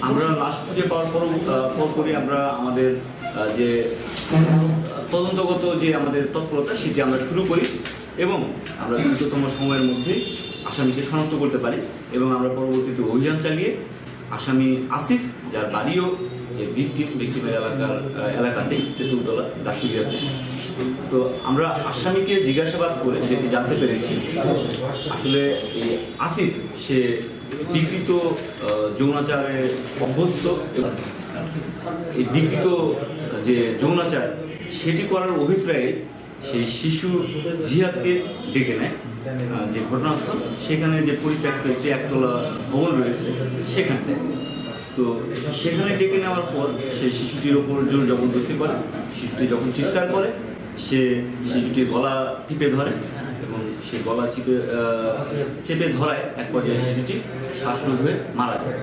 আমরা লাশ খুঁজে পাওয়ার পরপরই আমরা আমাদের যে তদন্তগত যে আমাদের তৎপরতা সেটি আমরা শুরু করি এবং আমরা দ্রুততম সময়ের মধ্যে আসামিকে শনাক্ত করতে পারি এবং আমরা পরবর্তীতে অভিযান চালিয়ে আসামি আসিফ, যার বাড়িও যে ভিকটিমের এলাকাতেই তেঁতুলতলা দাসুরিয়াতে। তো আমরা আসামিকে জিজ্ঞাসাবাদ করে যেটি জানতে পেরেছি, আসলে এই আসিফ সে বিকৃত যৌনাচারে অভ্যস্ত এবং এই বিকৃত যে যৌনাচার সেটি করার অভিপ্রায়ে সেই শিশু জিহাদকে ডেকে নেয় যে ঘটনাস্থল, সেখানে যে পরিত্যক্ত যে একতলা ভবন রয়েছে সেখানটায়। তো সেখানে ডেকে নেওয়ার পর সেই শিশুটির ওপর জোর জবরদস্তি করে। শিশুটি যখন চিৎকার করে সে শিশুটির গলা টিপে ধরে এবং সে গলা চেপে ধরায় এক পর্যায়ে শিশুটি শ্বাসরোধ হয়ে মারা যায়।